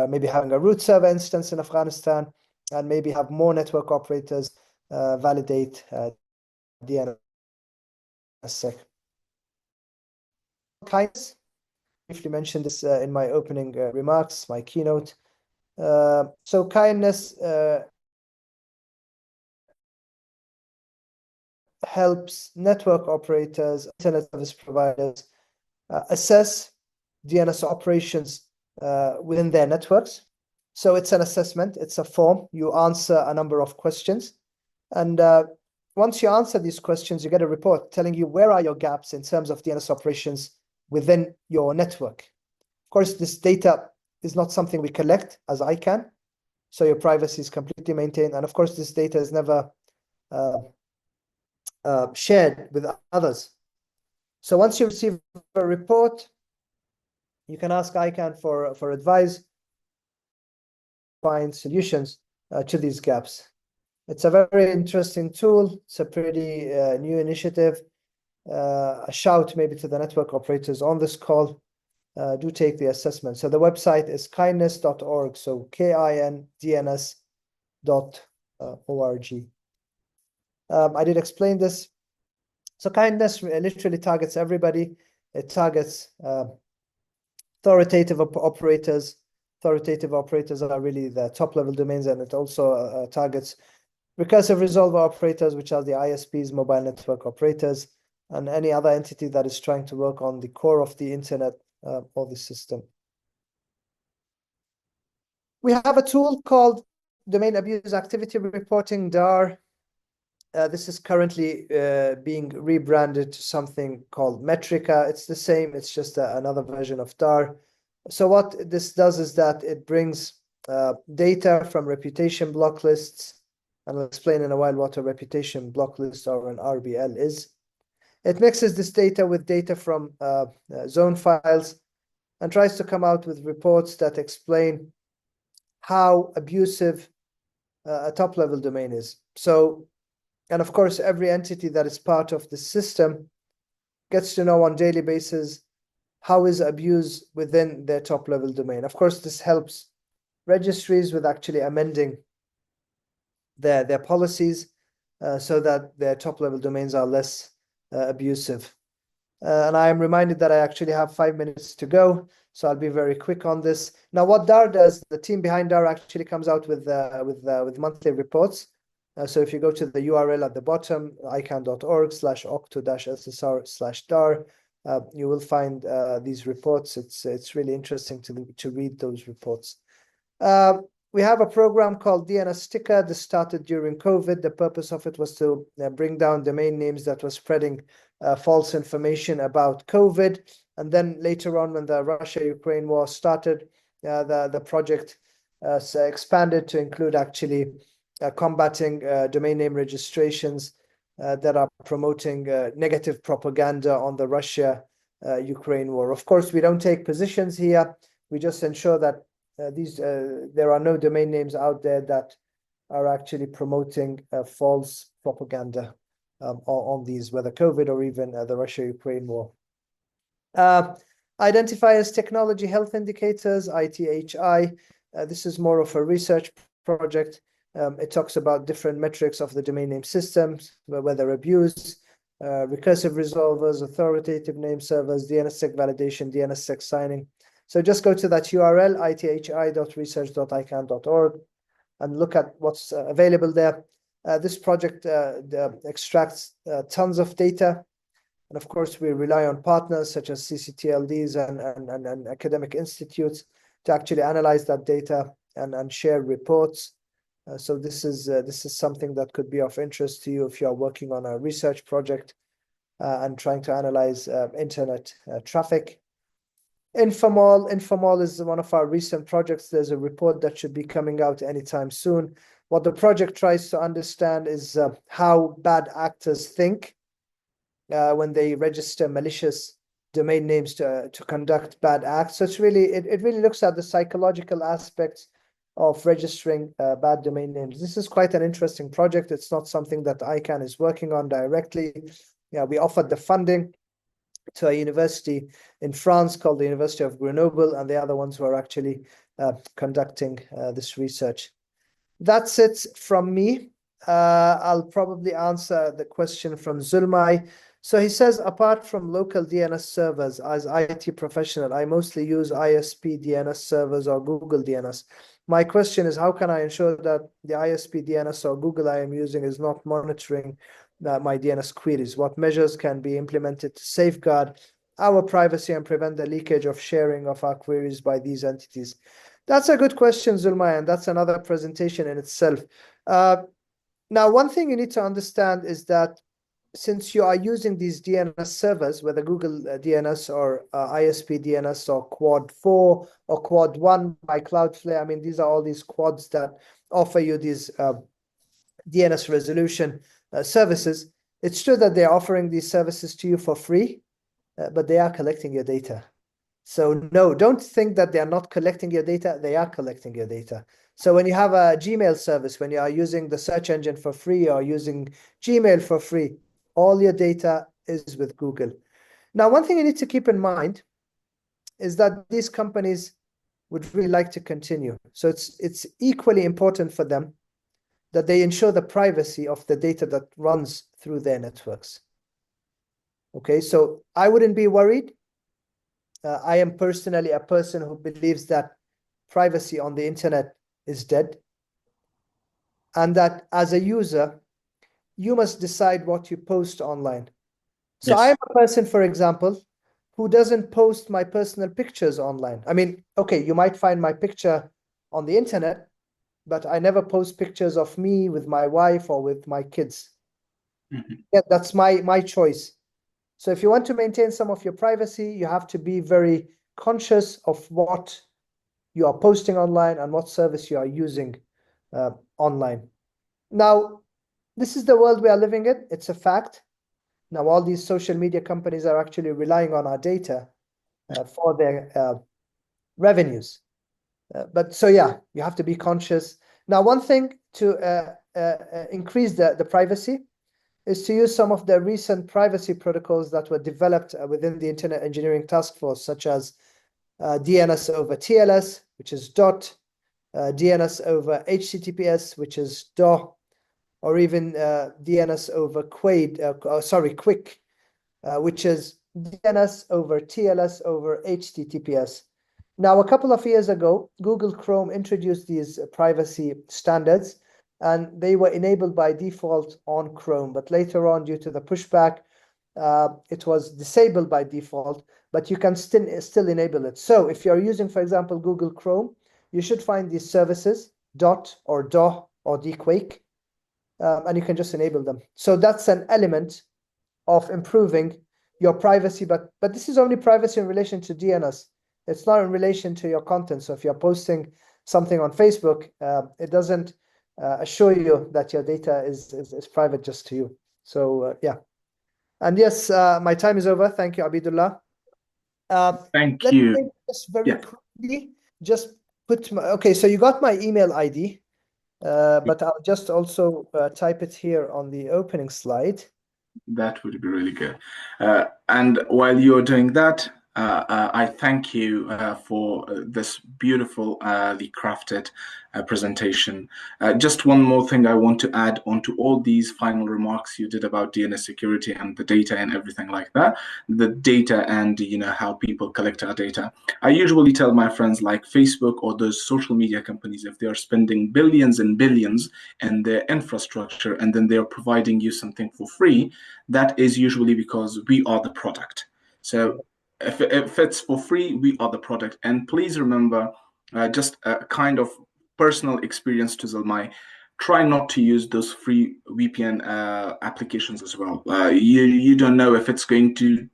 maybe having a root server instance in Afghanistan, and maybe have more network operators validate DNSSEC. Kindness, briefly mentioned this in my opening remarks, my keynote. So kindness helps network operators, internet service providers assess DNS operations within their networks. So it's an assessment, it's a form. You answer a number of questions. And once you answer these questions, you get a report telling you where are your gaps in terms of DNS operations within your network. Of course, this data is not something we collect as ICANN, so your privacy is completely maintained. And of course, this data is never shared with others. So once you receive a report, you can ask ICANN for advice, find solutions to these gaps. It's a very interesting tool. It's a pretty new initiative. A shout maybe to the network operators on this call. Do take the assessment. So the website is kindness.org. So kindness.org. I did explain this. So kindness literally targets everybody. It targets authoritative operators. Authoritative operators are really the top-level domains, and it also targets recursive resolver operators, which are the ISPs, mobile network operators, and any other entity that is trying to work on the core of the internet or the system. We have a tool called Domain Abuse Activity Reporting, DAR. This is currently being rebranded to something called Metrica. It's the same, it's just another version of DAR. So what this does is that it brings data from reputation block lists, and I'll explain in a while what a reputation block list or an RBL is. It mixes this data with data from zone files and tries to come out with reports that explain how abusive a top-level domain is. So, and of course, every entity that is part of the system gets to know on a daily basis how is abuse within their top-level domain. Of course, this helps registries with actually amending their policies so that their top-level domains are less abusive. And I am reminded that I actually have 5 minutes to go, so I'll be very quick on this. Now, what DAR does, the team behind DAR actually comes out with monthly reports. So if you go to the URL at the bottom, icann.org/octo-ssr/dar, you will find these reports. It's really interesting to read those reports. We have a program called DNS Sticker. This started during COVID. The purpose of it was to bring down domain names that were spreading false information about COVID. And then later on, when the Russia-Ukraine war started, the project expanded to include actually combating domain name registrations that are promoting negative propaganda on the Russia-Ukraine war. Of course, we don't take positions here. We just ensure that there are no domain names out there that are actually promoting false propaganda on these, whether COVID or even the Russia-Ukraine war. Identify as technology health indicators, ITHI. This is more of a research project. It talks about different metrics of the domain name systems, whether abuse, recursive resolvers, authoritative name servers, DNSSEC validation, DNSSEC signing. So just go to that URL, ithi.research.icann.org, and look at what's available there. This project extracts tons of data. And of course, we rely on partners such as CCTLDs and academic institutes to actually analyze that data and share reports. So this is something that could be of interest to you if you are working on a research project and trying to analyze internet traffic. Infomall is one of our recent projects. There's a report that should be coming out anytime soon. What the project tries to understand is how bad actors think when they register malicious domain names to conduct bad acts. So it really looks at the psychological aspects of registering bad domain names. This is quite an interesting project. It's not something that ICANN is working on directly. Yeah, we offered the funding to a university in France called the University of Grenoble, and the other ones who are actually conducting this research. That's it from me. I'll probably answer the question from Zulmai. So he says, apart from local DNS servers, as IT professional, I mostly use ISP DNS servers or Google DNS. My question is, how can I ensure that the ISP DNS or Google I am using is not monitoring my DNS queries? What measures can be implemented to safeguard our privacy and prevent the leakage of sharing of our queries by these entities? That's a good question, Zulmai, and that's another presentation in itself. Now, one thing you need to understand is that since you are using these DNS servers, whether Google DNS or ISP DNS or Quad 4 or Quad 1 by Cloudflare, I mean, these are all these quads that offer you these DNS resolution services. It's true that they're offering these services to you for free, but they are collecting your data. So no, don't think that they are not collecting your data. They are collecting your data. So when you have a Gmail service, when you are using the search engine for free or using Gmail for free, all your data is with Google. Now, one thing you need to keep in mind is that these companies would really like to continue. So it's equally important for them that they ensure the privacy of the data that runs through their networks. Okay, so I wouldn't be worried. I am personally a person who believes that privacy on the internet is dead, and that as a user, you must decide what you post online. So Yes. I am a person, for example, who doesn't post my personal pictures online. I mean, okay, you might find my picture on the internet, but I never post pictures of me with my wife or with my kids. Yeah, that's my choice. So if you want to maintain some of your privacy, you have to be very conscious of what you are posting online and what service you are using online. Now, this is the world we are living in. It's a fact. Now, all these social media companies are actually relying on our data for their revenues. But so, yeah, you have to be conscious. Now, one thing to increase the privacy is to use some of the recent privacy protocols that were developed within the Internet Engineering Task Force, such as DNS over TLS, which is DOT, DNS over HTTPS, which is DOH, or even DNS over QUIC, which is DNS over TLS over HTTPS. Now, a couple of years ago, Google Chrome introduced these privacy standards, and they were enabled by default on Chrome. But later on, due to the pushback, it was disabled by default, but you can still enable it. So if you're using, for example, Google Chrome, you should find these services, DOT or DOH or DQuake, and you can just enable them. So that's an element of improving your privacy, but this is only privacy in relation to DNS. It's not in relation to your content. So if you're posting something on Facebook, it doesn't assure you that your data is private just to you. So yeah. And yes, my time is over. Thank you, Abidullah. Thank let you. me just very quickly just put my, okay, so you got my email ID, but I'll just also type it here on the opening slide. That would be really good. And while you're doing that, I thank you for this beautifully crafted presentation. Just one more thing I want to add onto all these final remarks you did about DNS security and the data and everything like that. The data and how people collect our data. I usually tell my friends like Facebook or those social media companies, if they are spending billions and billions in their infrastructure and then they're providing you something for free, that is usually because we are the product. So if it's for free, we are the product. And please remember, just a kind of personal experience to Zalmai, try not to use those free VPN applications as well. You don't know if it's going to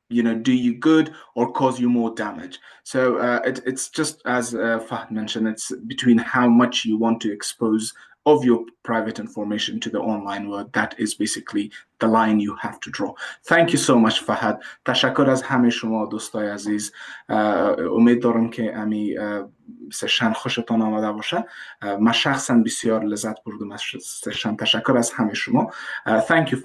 do you good or cause you more damage. So it's just as Fahd mentioned, it's between how much you want to expose of your private information to the online world. That is basically the line you have to draw. Thank you so much Fahad. تشکر از همه شما دوستای عزیز. امید دارم که امی سشن خوشتون آمده باشه. من شخصا بسیار لذت بردم از سشن. تشکر از همه شما. Thank you.